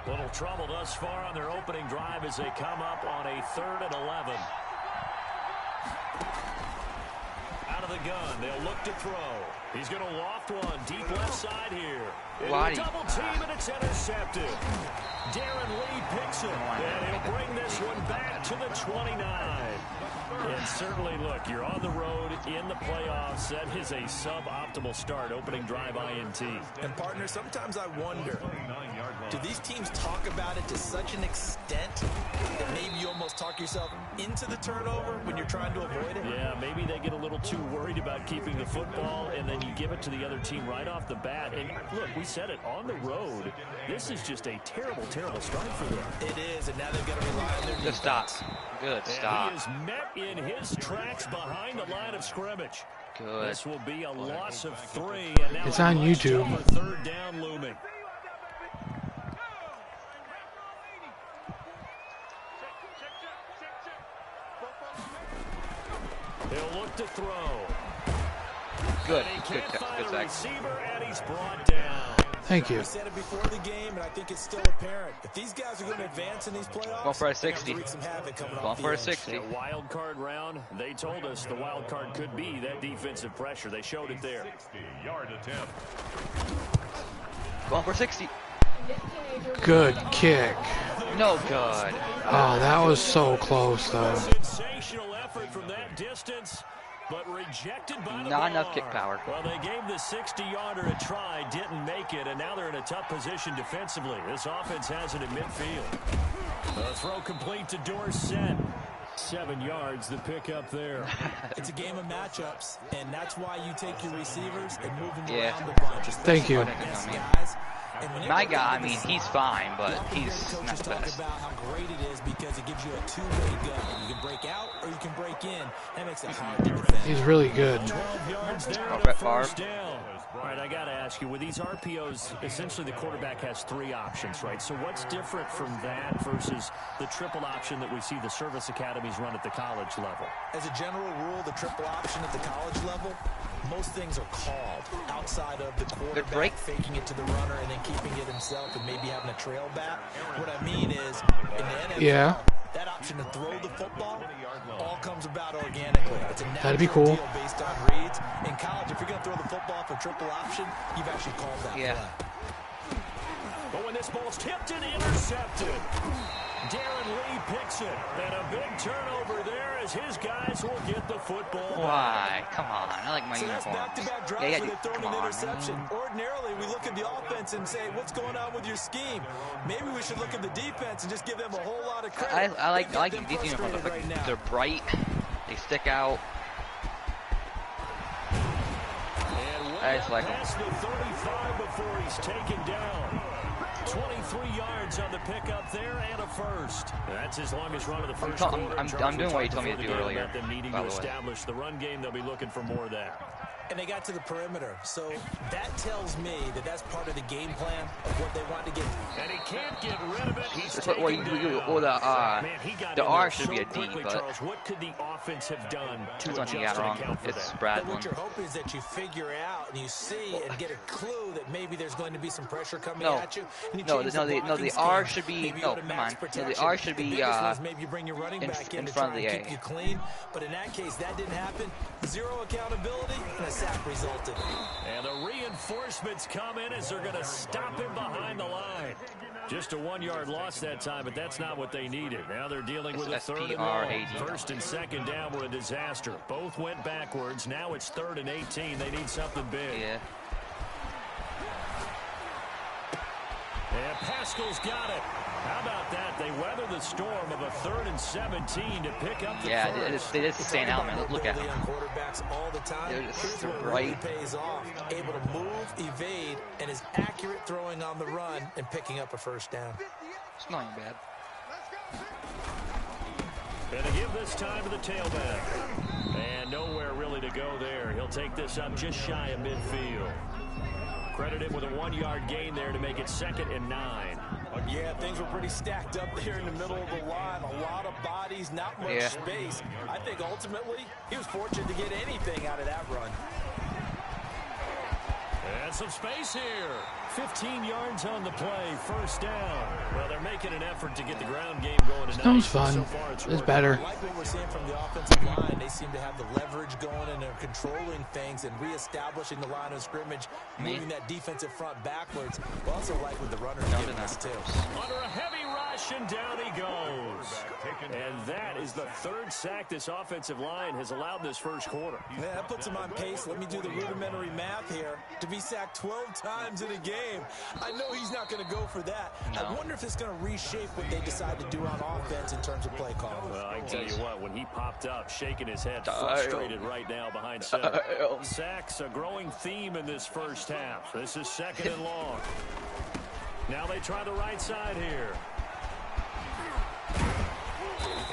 Little trouble thus far on their opening drive as they come up on a 3rd and 11. Out of the gun, they'll look to throw. He's going to loft one deep left side here. Double team, and it's intercepted. Darren Lee picks it, and he'll bring this one back to the 29. And certainly, look, you're on the road in the playoffs. That is a suboptimal start, opening drive INT. And, partner, sometimes I wonder, do these teams talk about it to such an extent that maybe you almost talk yourself into the turnover when you're trying to avoid it? Yeah, maybe they get a little too worried about keeping the football, and then you give it to the other team right off the bat. And, look, we said it, on the road, this is just a terrible, terrible start for them. It is, and now they've got to rely on their defense. Good stop. Good stop. He is met in his tracks behind the line of scrimmage. Good. This will be a loss of 3. And now it's on YouTube. 3rd down looming. He'll look to throw. Good. Good sack. Receiver, and he's brought down. Thank you. We said it before the game, and I think it's still apparent. If these guys are going to advance in these playoffs, going for a 60. Going for a 60. Wild card round. They told us the wild card could be that defensive pressure. They showed it there. 60-yard attempt. Going for 60. Good kick. No good. Oh, that was so close, though. Sensational effort from that distance, but rejected by the Not enough kick power. Well, they gave the 60-yarder a try, didn't make it, and now they're in a tough position defensively. This offense has it at midfield. The throw complete to Dorsett. 7 yards to pick up there. It's a game of matchups, and that's why you take your receivers and move them around the bunch. Thank you. My guy, I mean, he's fine, but he's not the best. About how great it is because it gives you a two-way gun. You can break out or you can break in. That makes it hard to defend. He's really good. 12 yards there Oh, and a Brett first Favre. down. All right, I got to ask you, with these RPOs, essentially the quarterback has 3 options, right? So what's different from that versus the triple option that we see the service academies run at the college level? As a general rule, the triple option at the college level, most things are called outside of the quarterback faking it to the runner and then keeping it himself and maybe having a trail back. What I mean is, in the NFL, that option to throw the football all comes about organically. It's a natural deal based on reads. In college, if you're going to throw the football for triple option, you've actually called that play. But when this ball's tipped and intercepted, Darren Lee picks it. And a big turnover there as his guys will get the football. Why? Come on. I like my uniform. Back-to-back drives where they've thrown an interception. Ordinarily, we look at the offense and say, what's going on with your scheme? Maybe we should look at the defense and just give them a whole lot of credit. I like these uniforms. They're bright. They stick out. I just like them. Past the 35 before he's taken down. 23 yards on the pickup there and a first. That's his longest run of the first quarter. I'm doing what you told me to do earlier. Them needing to establish the run game, they'll be looking for more of that. And they got to the perimeter. So that tells me that that's part of the game plan of what they want to get. And he can't get rid of it. He's the R should be a D, but Charles, what could the offense have done to that's adjust what you got wrong. account for It's that? Bradley. What you're hoping is that you figure out and you see and get a clue that maybe there's going to be some pressure coming at you. And you the R should be the R should be maybe you bring your running back in to front try of the and keep you clean. But in that case, that didn't happen. Zero accountability, and a sack resulted. And the reinforcements come in as they're going to stop him behind the line. Just a 1-yard loss that time, but that's not what they needed. Now they're dealing with a 3rd and long. 1st and 2nd down were a disaster. Both went backwards. Now it's 3rd and 18. They need something big. Yeah. And Pascal's got it. How about that? They weather the storm of a 3rd and 17 to pick up the first. They just stand out, man. Look at them. Quarterbacks all the time. They're just Here's what really pays off. Able to move, evade, and is accurate throwing on the run and picking up a first down. It's not even bad. And to give this time to the tailback. And nowhere really to go there. He'll take this up just shy of midfield. Credit him with a 1-yard gain there to make it 2nd and 9. Yeah, things were pretty stacked up there in the middle of the line. A lot of bodies, not much space. I think ultimately he was fortunate to get anything out of that run. And some space here. 15 yards on the play, first down. Well, they're making an effort to get the ground game going tonight. That was fun. So far, it's better. I like what we're seeing from the offensive line. They seem to have the leverage going and they're controlling things and reestablishing the line of scrimmage, moving that defensive front backwards. We also like what the runner's doing this too. Under a heavy rush, and down he goes. And that is the third sack this offensive line has allowed this first quarter. Yeah, that puts him on pace. Let me do the rudimentary math here. To be sacked 12 times in a game. I know he's not going to go for that. No. I wonder if it's going to reshape what they decide to do on offense in terms of play calling. Well, I can tell you what, when he popped up, shaking his head, frustrated right now behind center. Sacks, a growing theme in this first half. This is second and long. Now they try the right side here.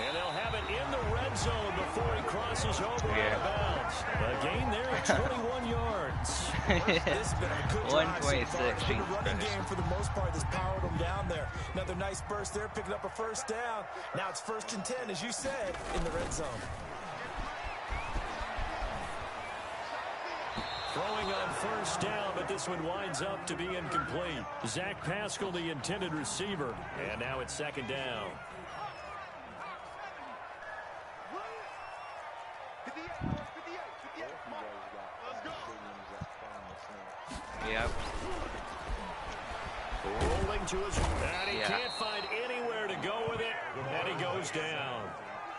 And they'll have it in the red zone before he crosses over out of bounds. A gain there at 21 yards. This has been a good 126. The running game for the most part has powered them down there. Another nice burst there, picking up a first down. Now it's 1st and 10, as you said, in the red zone. Throwing on first down, but this one winds up to be incomplete. Zach Pascal, the intended receiver. And now it's second down. Yep. Rolling to his and he can't find anywhere to go with it, and he goes down.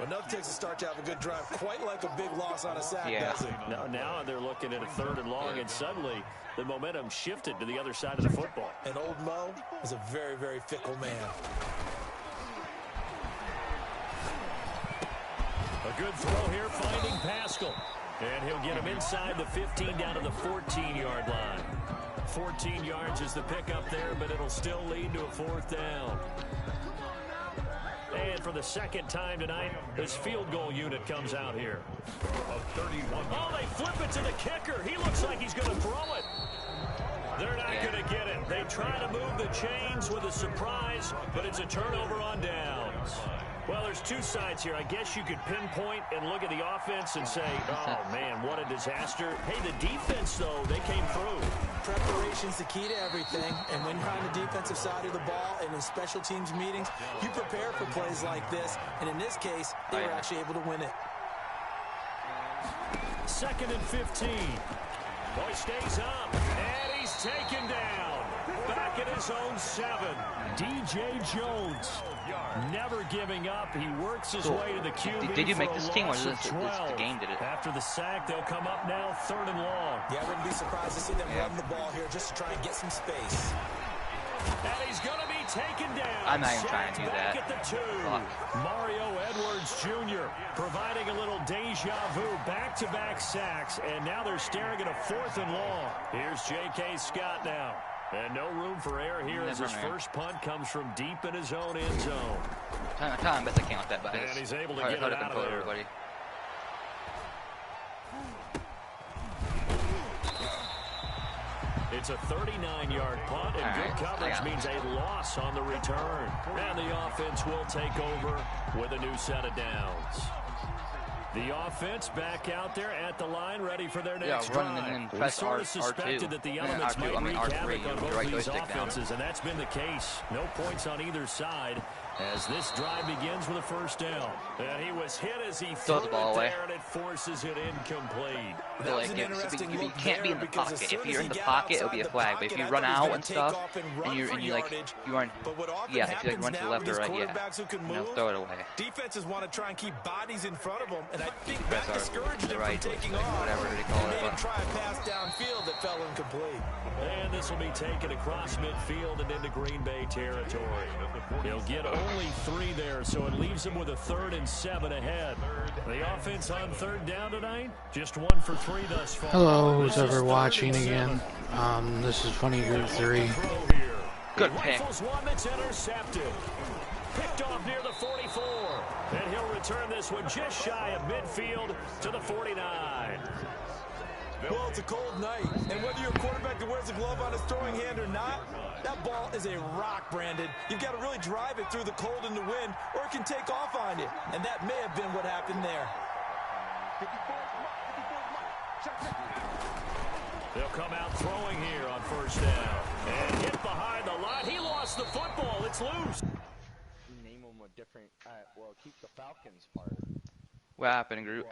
Enough takes a start to have a good drive, quite like a big loss on a sack, doesn't it? Now they're looking at a 3rd and long, and suddenly the momentum shifted to the other side of the football. And old Mo is a very, very fickle man. A good throw here, finding Pascal. And he'll get him inside the 15 down to the 14-yard line. 14 yards is the pickup there, but it'll still lead to a 4th down. And for the second time tonight, this field goal unit comes out here. Oh, they flip it to the kicker. He looks like he's going to throw it. They're not going to get it. They try to move the chains with a surprise, but it's a turnover on downs. Well, there's two sides here. I guess you could pinpoint and look at the offense and say, oh, man, what a disaster. Hey, the defense, though, they came through. Preparation's the key to everything. And when you're on the defensive side of the ball and in special teams meetings, you prepare for plays like this. And in this case, they were actually able to win it. 2nd and 15. Boy stays up, and he's taken down. Back at his own 7. DJ Jones never giving up. He works his way to the QB. Did you make this team, or is this the game did it? After the sack, they'll come up now 3rd and long. Yeah, I wouldn't be surprised to see them run the ball here just to try and get some space. And he's going to be taken down. I'm not even trying to do that. At the 2. Mario Edwards Jr. providing a little deja vu, back-to-back sacks, and now they're staring at a 4th and long. Here's J.K. Scott now. And no room for error here as his first punt comes from deep in his own end zone. Time best I can with that, but and he's able to get it out of there. Everybody. It's a 39-yard punt, and good coverage means a loss on the return. And the offense will take over with a new set of downs. The offense back out there at the line, ready for their next drive. And we sort of suspected that the elements might wreak havoc on both these offenses, and that's been the case. No points on either side as this drive begins with a first down. And he was hit as he threw it there, and it forces it incomplete. That was an interesting look. You can't be in the pocket. If you're in the pocket, it'll be a flag. But if you run out and stuff, and you run, yeah, if you like run to the left or right, yeah, throw it away. Defenses want to try and keep bodies in front of them, and I think that discouraged them from taking off. Whatever they call it. Made him try a pass downfield that fell incomplete. And this will be taken across midfield and into Green Bay territory. He'll get only 3 there, so it leaves him with a 3rd and 7 ahead. The offense on 3rd down tonight, just 1 for 3 thus far. Hello, who's ever watching again. This is Funnygroot3. Good pick. One that's intercepted. Picked off near the 44. And he'll return this one just shy of midfield to the 49. Well, it's a cold night, and whether you're a quarterback that wears a glove on his throwing hand or not, that ball is a rock, Brandon. You've got to really drive it through the cold and the wind, or it can take off on you, and that may have been what happened there. They'll come out throwing here on first down. And hit behind the line. He lost the football. It's loose. Name them a different, well, keep the Falcons part. What happened, Groot?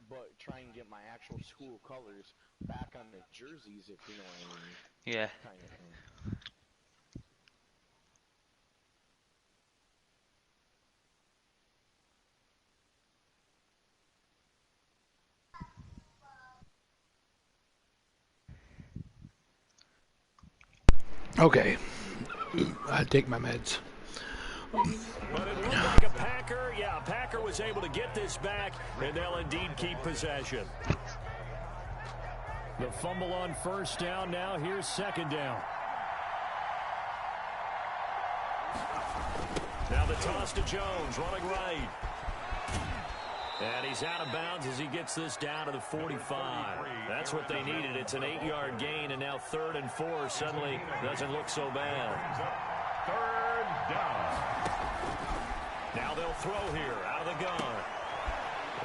But try and get my actual school colors back on the jerseys, if you know what I mean. Yeah. Kind of thing. Okay. I take my meds. But it looked like a Packer. Yeah, a Packer was able to get this back, and they'll indeed keep possession. The fumble on first down. Now here's second down. Now the toss to Jones, running right. And he's out of bounds as he gets this down to the 45. That's what they needed. It's an 8-yard gain, and now 3rd and 4 suddenly doesn't look so bad. 3rd down. Now they'll throw here out of the gun.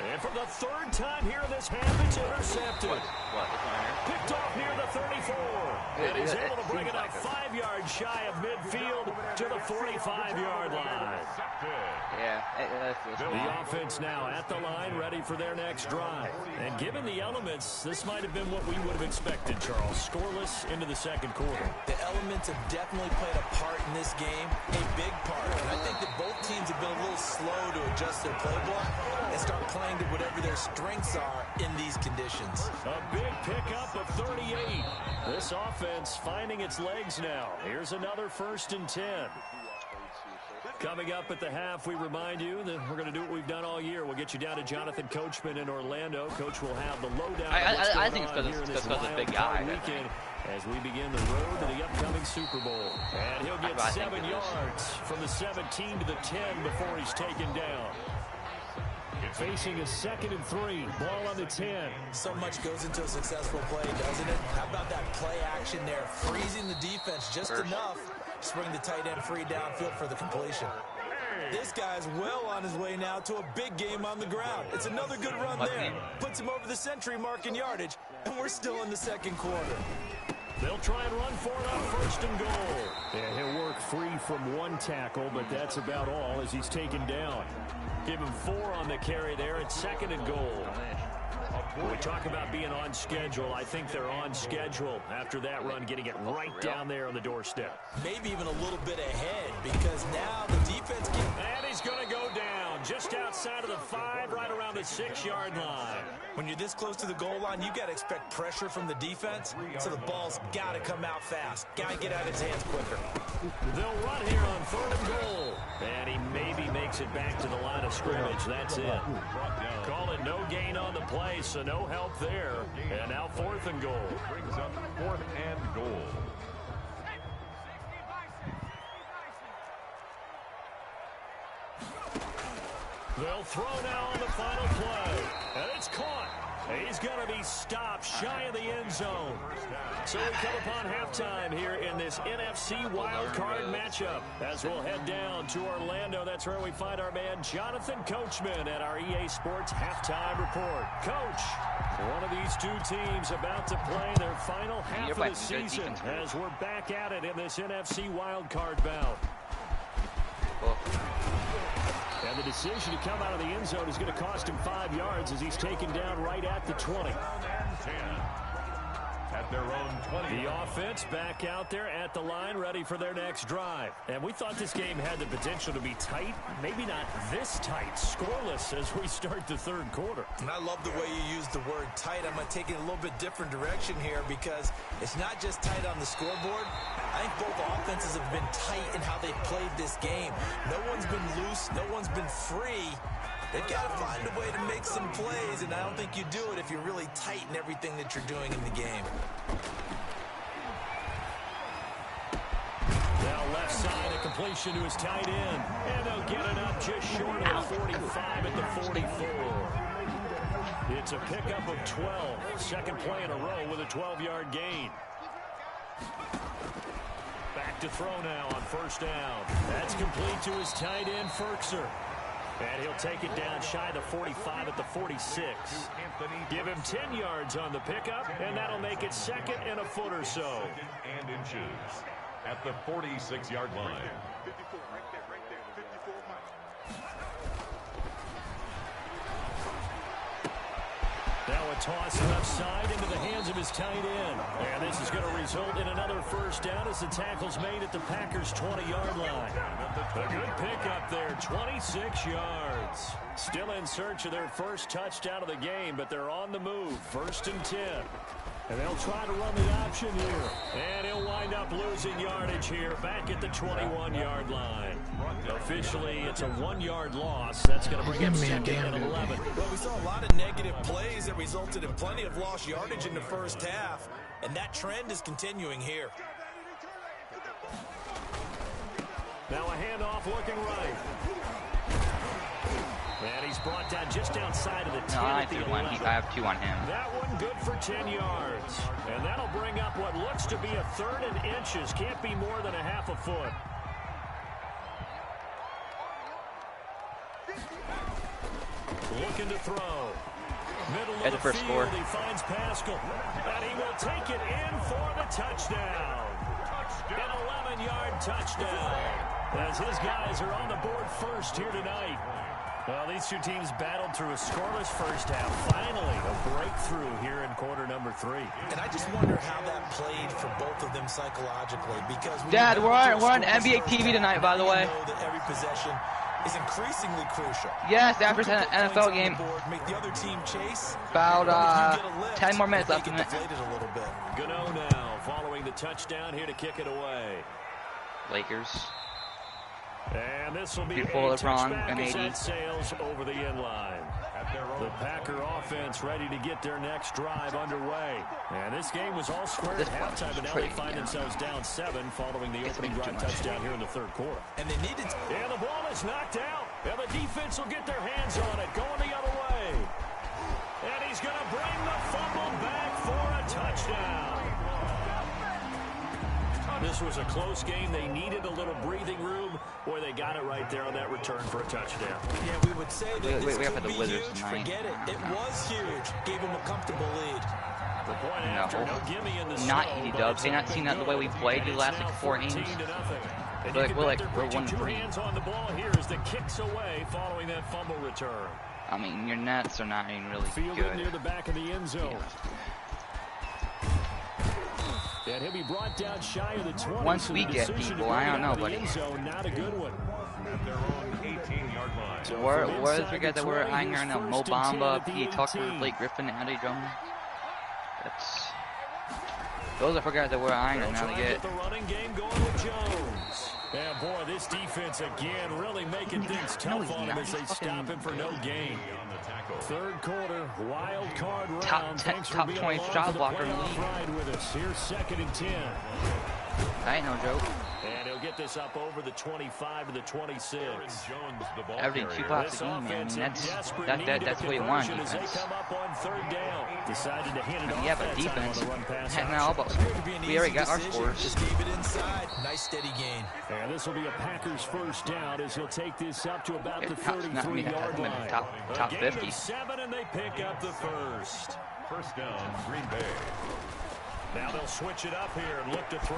And for the 3rd time here in this half, it's intercepted. Picked off near the 34. And he's able to bring it up 5 yards shy of midfield to the 45-yard line. Yeah. The offense now at the line, ready for their next drive. And given the elements, this might have been what we would have expected, Charles. Scoreless into the second quarter. The elements have definitely played a part in this game, a big part. And I think that both teams have been a little slow to adjust their playbook and start playing to whatever their strengths are in these conditions. A big pickup of 38. This offense finding its legs now. Here's another 1st and 10. Coming up at the half, we remind you that we're going to do what we've done all year. We'll get you down to Jonathan Coachman in Orlando. Coach will have the lowdown. I think it's because of the big guy. Weekend as we begin the road to the upcoming Super Bowl. And he'll get 7 yards from the 17 to the 10 before he's taken down. Facing a 2nd and 3. Ball on the 10. So much goes into a successful play, doesn't it? How about that play action there? Freezing the defense just enough to bring the tight end free downfield for the completion. This guy's well on his way now to a big game on the ground. It's another good run there. Puts him over the century mark in yardage, and we're still in the second quarter. They'll try and run for it on 1st and goal. Yeah, he'll work free from 1 tackle, but that's about all as he's taken down. Give him 4 on the carry there at 2nd and goal. When we talk about being on schedule, I think they're on schedule after that run, getting it right down there on the doorstep. Maybe even a little bit ahead, because now the defense can... And he's going to go down just outside of the 5, right around the 6-yard line. When you're this close to the goal line, you got to expect pressure from the defense, so the ball's got to come out fast. Got to get out of his hands quicker. They'll run here on 3rd and goal. And he maybe makes it back to the line of scrimmage. That's it. Call it no gain on the play, so no help there. And now 4th and goal. Brings up 4th and goal. They'll throw now on the final play. And it's caught. He's going to be stopped shy of the end zone. So we come upon halftime here in this NFC wildcard matchup. As we'll head down to Orlando, that's where we find our man Jonathan Coachman at our EA Sports Halftime Report. Coach, one of these two teams about to play their final half of the season as we're back at it in this NFC wildcard bout. And the decision to come out of the end zone is going to cost him 5 yards as he's taken down right at the 20. At their own 20. The offense back out there at the line, ready for their next drive. And we thought this game had the potential to be tight, maybe not this tight, scoreless as we start the 3rd quarter. And I love the way you use the word tight. I'm going to take it a little bit different direction here because it's not just tight on the scoreboard. I think both offenses have been tight in how they've played this game. No one's been loose. No one's been free. They've got to find a way to make some plays, and I don't think you do it if you're really tight in everything that you're doing in the game. Now left side, a completion to his tight end. And they'll get it up just short of the 45 at the 44. It's a pickup of 12. Second play in a row with a 12-yard gain. Back to throw now on 1st down. That's complete to his tight end, Ferkser. And he'll take it down shy of the 45 at the 46. Give him 10 yards on the pickup, and that'll make it 2nd and a foot or so. And inches at the 46-yard line. Now a toss left side into the hands of his tight end. And this is going to result in another first down as the tackle's made at the Packers' 20-yard line. A good pickup there, 26 yards. Still in search of their first touchdown of the game, but they're on the move, 1st and 10. And they'll try to run the option here. And he'll wind up losing yardage here back at the 21-yard line. Officially, it's a 1-yard loss. That's going to bring him 2nd and 11. Well, we saw a lot of negative plays that resulted in plenty of lost yardage in the first half. And that trend is continuing here. Now a handoff looking right. And he's brought down just outside of the 10 at the 11. I have 2 on him. That one good for 10 yards. And that'll bring up what looks to be a 3rd and inches. Can't be more than a half a foot. Looking to throw. Middle of the first field, score. he finds Pascal. And he will take it in for the touchdown. An 11-yard touchdown. As his guys are on the board first here tonight. Well, these two teams battled through a scoreless first half. Finally, a breakthrough here in quarter number 3. And I just wonder how that played for both of them psychologically. Because Dad, we're on NBA TV tonight, by the way. Know that every possession is increasingly crucial. Yes, after an NFL game. Make the other team chase. About 10 more minutes left in it. Gano now following the touchdown here to kick it away. Lakers. And this will be before a LeBron touchback and as 80 that sails over the end line. The Packer offense ready to get their next drive underway. And this game was all square at halftime, but now they find themselves down 7 following the opening drive touchdown here in the 3rd quarter. And they needed to. And the ball is knocked out. And the defense will get their hands on it, going the other way. And he's going to bring the fumble back for a touchdown. This was a close game. They needed a little breathing room. Boy, they got it right there on that return for a touchdown. Yeah, we would say that this could be huge. Forget it. It was huge. Gave him a comfortable lead. The point after, no gimme in the not snow, easy, Dubs. They not seen that the way we played the last like 4 games. We're 1-3. On the ball here as the kicks away following that fumble return. I mean, your Nets are not even really good. Near the back of the end zone. And he'll be brought down shy of the 20. Once we get people, I don't know, buddy. Not a good one. At their own 18-yard line. So where is the guy that we're eyeing right now? Mo Bamba, P.A. Tucker, Blake Griffin, and Andy Drummond. Those are the guys that we're eyeing right now to get. The running game going with Jones. And boy, this defense again really making things tough on him as they stop him for no gain. 3rd quarter, wild card round. Top 20 shot blocker in the league. Ride with us. Here's 2nd and 10. That ain't no joke. And he'll get this up over the 25 to the 26. Every 2 blocks a game, man. That's what you want on defense. Decided to hand it off. Yeah, but defense, heck now, but we already got our scores. Just gave it inside. Nice steady gain. And this will be a Packers first down as he'll take this up to about the 33-yard line. Top 50. 7 and they pick up the first. First down, Green Bay. Now they'll switch it up here and look to throw.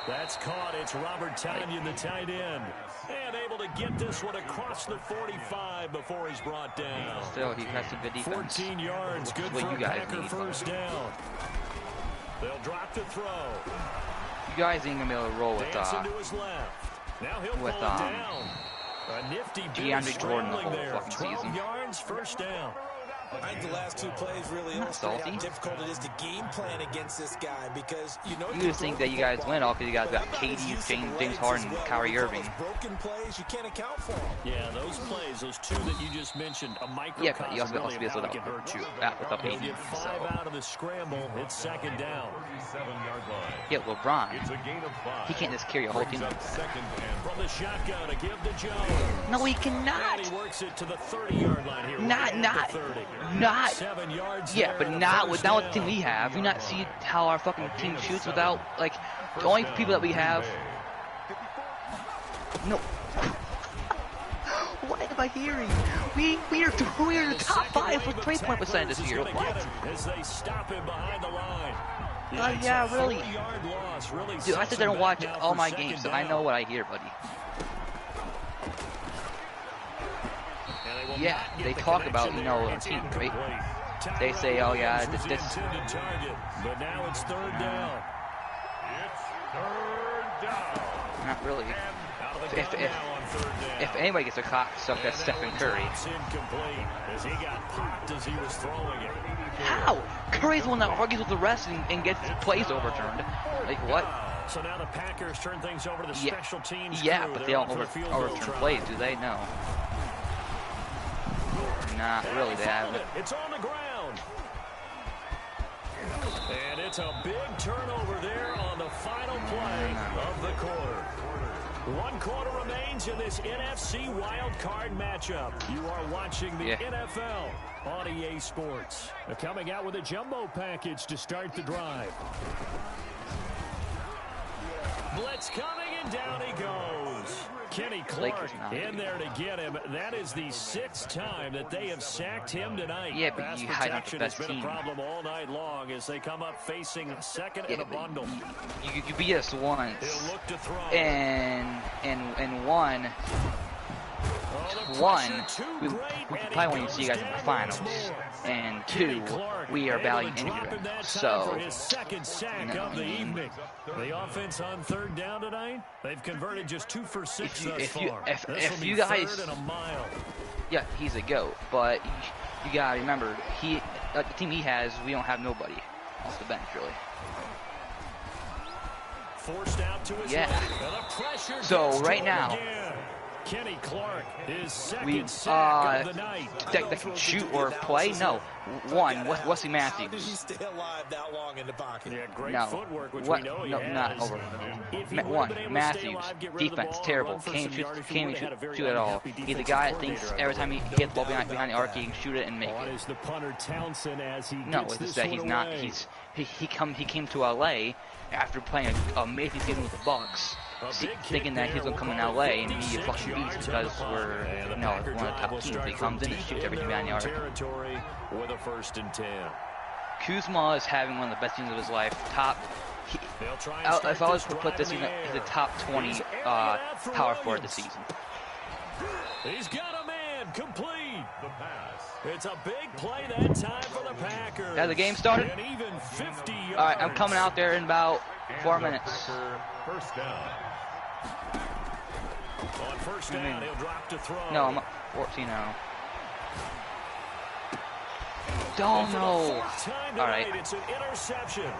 That's caught. It's Robert Tonyan, the tight end. And able to get this one across the 45 before he's brought down. Still, he has some good defense. 14 yards, good for a Packer first down. They'll drop to throw. You guys ain't gonna be able to roll with Now he'll pull it down. A nifty DeAndre Jordan the whole there. fucking 12 season. yards, first down. I think the last 2 plays really illustrate how difficult it is to game plan against this guy because you just think that you guys win all because you guys got KD, James Harden, Kyrie Irving. Broken plays, you can't account for them. Yeah, those plays, those 2 that you just mentioned, a microcosm. Yeah, but you also really be without hurt you. Without They'll AD. get 5 out of the scramble. It's 2nd down. 37-yard line. Yeah, LeBron. It's a gain of 5. He can't just carry a whole team. From the shotgun to give to Jones. No, he cannot. And he works it to the 30-yard line here. Not. 7 yards. Yeah, but not with the team we have. You not see how our fucking team shoots without like the only people that we have. No. What? am I hearing? We are the top 5 for 3-point percentage this year. What? As they stop him behind the line. Yeah, really. Dude, I said I don't watch all my games, so I know what I hear, buddy. Yeah, they talk about, you know, a team, right? They say, oh yeah, this. But now it's third down. Not really. If anybody gets a clock suck, that's Stephen Curry. As he got popped as he was throwing it. How? Curry's the one that argues with the rest and gets plays overturned. Like what? So now the Packers turn things over to the special teams. Yeah, but they don't overturn plays, do they? No. Not really, they haven't. It's on the ground. And it's a big turnover there on the final play of the quarter. 1 quarter remains in this NFC wildcard matchup. You are watching the NFL on EA Sports. They're coming out with a jumbo package to start the drive. Blitz coming, and down he goes. Kenny Clark in there to get him. That is the 6th time that they have sacked him tonight. Yeah, but you hide out the best team. Has been a problem all night long as they come up facing second in a bundle. You beat us once, and one, we probably won't see you guys in the finals, and 2, we are badly injured. So, his second sack of the evening. The offense on third down tonight, they've converted just 2 for 6 thus far. If you guys, yeah, he's a GOAT, but you gotta remember, the team he has, we don't have nobody off the bench really. Forced out to his left. So right now, Kenny Clark, his second sack of the night. That can shoot or play? No. 1, Wesley Matthews. How did he stay alive that long in the pocket? Yeah, great footwork, which we know he has. Not over. 1, Matthews, defense, terrible. Can't even shoot at all. He's a guy that thinks every time he hits the ball behind the arc, he can shoot it and make it. Is the punter Townsend as he no, it's just that he's not. He came to LA after playing an amazing season with the Bucks. Thinking that he's gonna come in LA and be a fucking beast because we're one of the top teams. He comes in and shoots everything behind the arc. With a 1st and 10. Kuzma is having one of the best seasons of his life. If I was to put this in the top 20 power forward this season. He's got a man complete. The pass. It's a big play that time for the Packers. Has the game started? And even 50 yards. All right, I'm coming out there in about 4 minutes. First down. On first down, he'll drop to throw. No, I'm 14 now. Don't know. All right. It's an interception.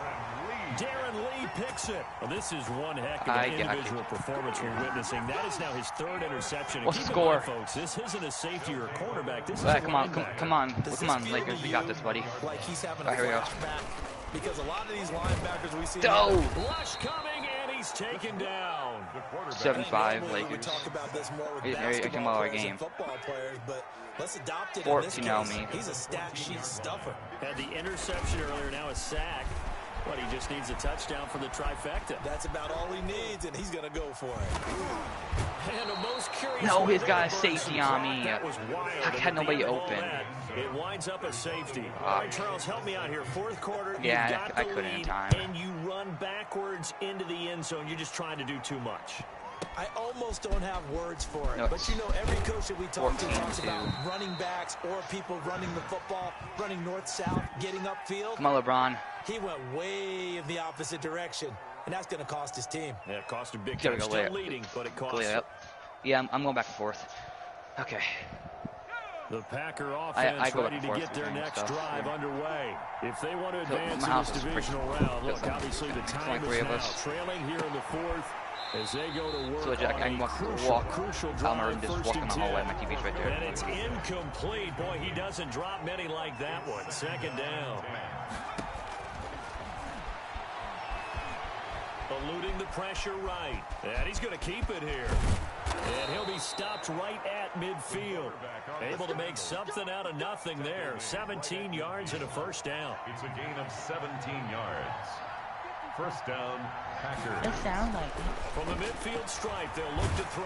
Darren Lee picks it. Well, this is one heck of an individual performance we're witnessing. That is now his 3rd interception. What's the score? Folks, this isn't a safety or a quarterback. This is come on, Lakers, we got this, buddy. Like he's having here we go. Because a lot of these linebackers we see. Lush coming, and he's taken down. 7-5 Lakers. We talk about this more with basketball our game. Football players, but let's adopt it. 14 on me. He's a stat sheet stuffer. Had the interception earlier, now a sack. But he just needs a touchdown for the trifecta. That's about all he needs, and he's going to go for it. And the most curious no, he's got a safety on me. I had nobody open. It winds up a safety. All right, Charles, help me out here. 4th quarter, yeah, I couldn't in time. And you run backwards into the end zone. You're just trying to do too much. I almost don't have words for it, but you know, every coach that we talk to talks about running backs or people running the football, running north-south, getting upfield. Come on, LeBron. He went way in the opposite direction, and that's going to cost his team. Yeah, it cost him big time. Still leading, but it cost him. Yeah, I'm going back and forth. Okay. The Packer offense ready to get their next drive underway. If they want to advance in this divisional round, look, obviously the time is now. Trailing here in the 4th. As they go to work, so I can crucial drive, and just walk in the hallway. My TV's right there. And it's incomplete. Boy, he doesn't drop many like that one. 2nd down. Eluding the pressure right. And he's going to keep it here. And he'll be stopped right at midfield. Able to make something out of nothing there. 17 yards and a 1st down. It's a gain of 17 yards. 1st down, Packers. It sounds like it. From the midfield stripe, they'll look to throw.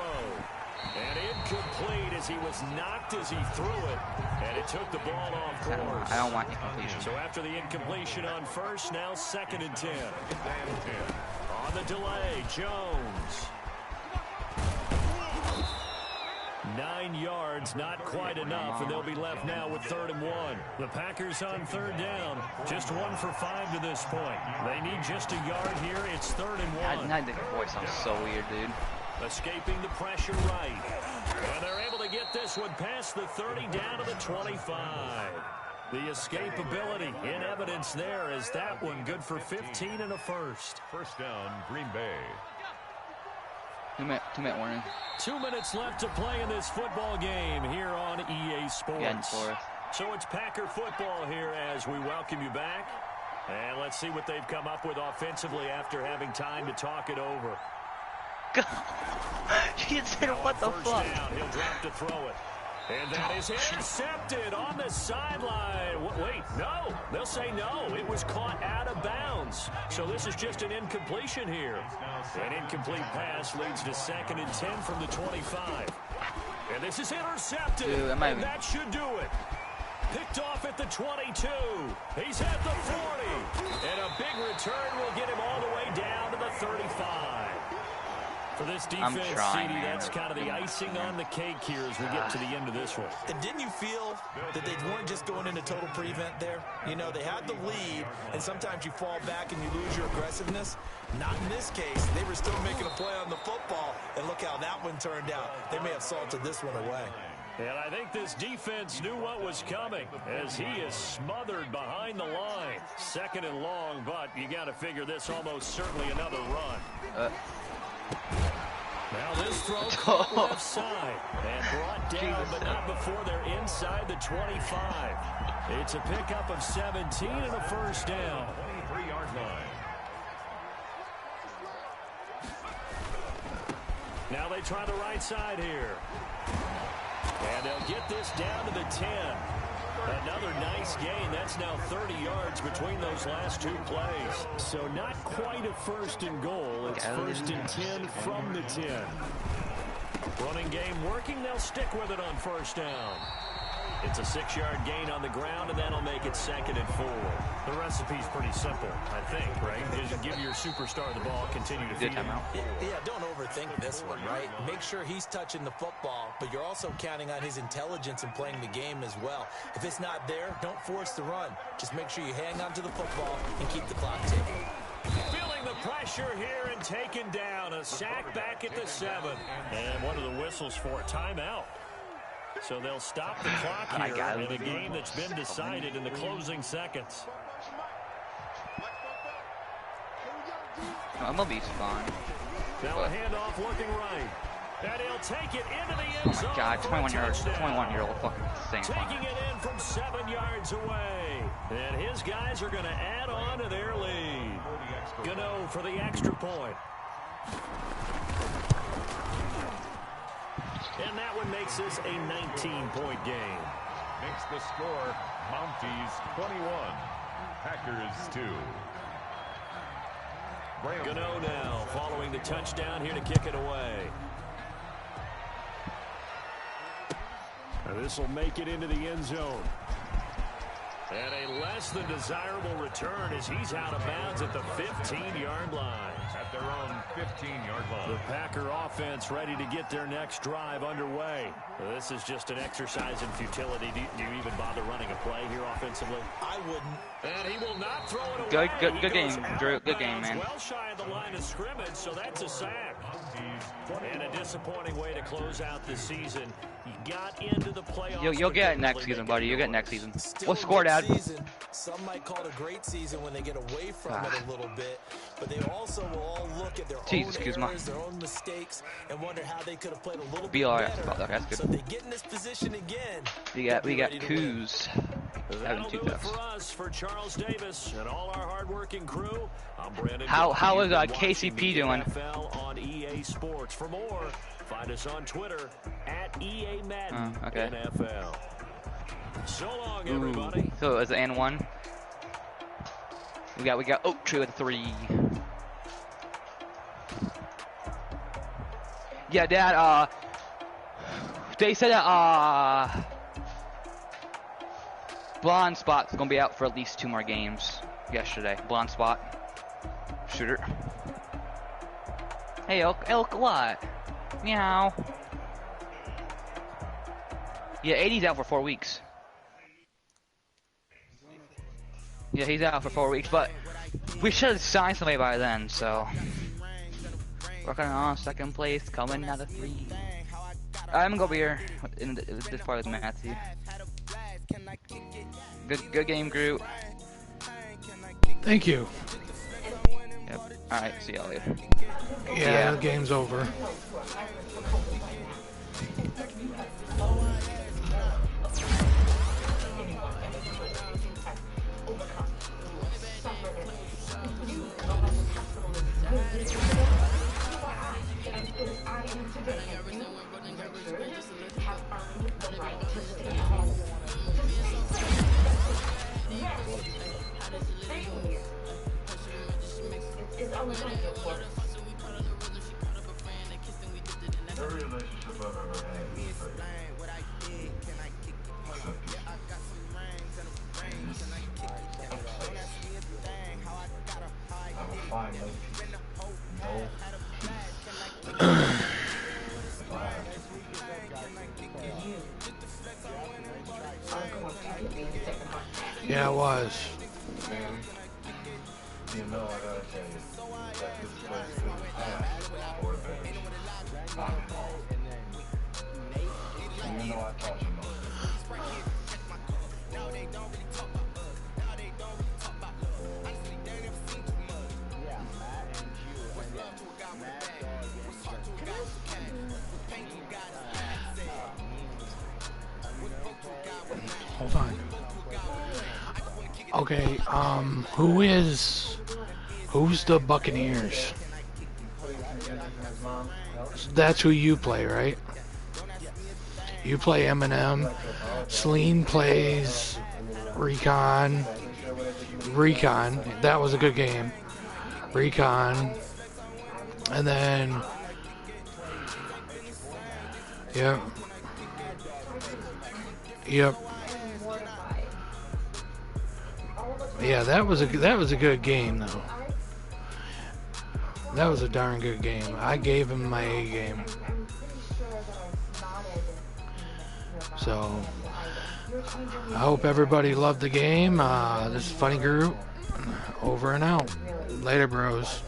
And incomplete as he was knocked as he threw it. And it took the ball off course. I don't want incompletion. So after the incompletion on first, now 2nd and 10. On the delay, Jones. 9 yards, not quite enough, and they'll be left now with 3rd and 1. The Packers on 3rd down, just 1 for 5 to this point. They need just a yard here. It's 3rd and 1. I think your voice sounds so weird, dude. Escaping the pressure right. And they're able to get this one past the 30 down to the 25. The escapability in evidence there as that one good for 15 and a first. First down, Green Bay. 2-minute warning. 2 minutes left to play in this football game here on EA Sports. So it's Packer football here as we welcome you back. And let's see what they've come up with offensively after having time to talk it over. She said, what the fuck? Down. He'll drop to throw it. And that is intercepted on the sideline. Wait, no. They'll say no. It was caught out of bounds. So this is just an incompletion here. An incomplete pass leads to 2nd and 10 from the 25. And this is intercepted. Dude, and that should do it. Picked off at the 22. He's at the 40. And a big return will get him all the way down to the 35. For this defense, CD, that's kind of the icing on the cake here as we get to the end of this one. And didn't you feel that they weren't just going into total prevent there? You know, they had the lead, and sometimes you fall back and you lose your aggressiveness. Not in this case. They were still making a play on the football, and look how that one turned out. They may have salted this one away. And I think this defense knew what was coming as he is smothered behind the line. 2nd and long, but you got to figure this almost certainly another run. Now this throw caught left side and brought down, but not before they're inside the 25. It's a pickup of 17 and a first down. 23-yard line. Now they try the right side here. And they'll get this down to the 10. Another nice gain. That's now 30 yards between those last 2 plays. So not quite a 1st and goal. It's 1st and 10 from the 10. Running game working. They'll stick with it on 1st down. It's a 6-yard gain on the ground, and that'll make it 2nd and 4. The recipe's pretty simple, I think, right? Just give your superstar the ball, continue to feed him out. Yeah, don't overthink this one, right? Make sure he's touching the football, but you're also counting on his intelligence in playing the game as well. If it's not there, don't force the run. Just make sure you hang on to the football and keep the clock ticking. Feeling the pressure here and taken down. A sack back at the 7. And what are the whistles for? Timeout. So they'll stop the clock here in a game that's been decided in the closing seconds. I'm going to be fine. Now a handoff looking right. And he'll take it into the end zone. Oh my God, 21-year-old fucking thing. Taking it in from 7 yards away. And his guys are going to add on to their lead. Gano for the extra point. And that one makes this a 19-point game. Makes the score Mounties 21, Packers 2. Gano now following the touchdown here to kick it away. This will make it into the end zone. And a less than desirable return as he's out of bounds at the 15-yard line. At their own 15-yard line. The Packer offense ready to get their next drive underway. This is just an exercise in futility. Do you even bother running a play here offensively? I wouldn't. And he will not throw it away. Good game, Drew. Good game, man. Well shy of the line of scrimmage, so that's a sack. And a disappointing way to close out the season. You got into the playoffs. You'll get it next season, buddy. You'll get it next season. What score, Dad? Some might call it a great season when they get away from it a little bit, but they also will all look at their own errors, their own mistakes, and wonder how they could have played a little bit better. That's good. So if they get in this position again, we got Coos. That'll do it for us, for Charles Davis and all our hardworking crew. I'm Brandon. How is KCP doing? NFL on EA Sports. For more, find us on Twitter at EA Madden NFL. So long, everybody. So it's an N1. We got Oak Tree with 3. Yeah, Dad. They said that Blonde Spot's gonna be out for at least 2 more games. Yesterday, Blonde Spot, shooter. Hey, elk, what? Meow. Yeah, 80's out for 4 weeks. Yeah, he's out for 4 weeks, but we should have signed somebody by then, so. Working on 2nd place, coming out of 3. I'm gonna go over here in this part with Matthew. Good game, Groot. Thank you. Yep. Alright, see y'all later. Yeah, the game's over. Yeah, it was. You know, I gotta tell you that this place couldn't pass for advantage. Not at all. Even though I taught you most of Hold on. Okay, who's the Buccaneers? That's who you play, right? You play Eminem. Celine plays Recon. That was a good game. Recon. And then, yep. Yeah, that was a good game though. That was a darn good game. I gave him my A game. So I hope everybody loved the game. This is Funnygroot. Over and out. Later, bros.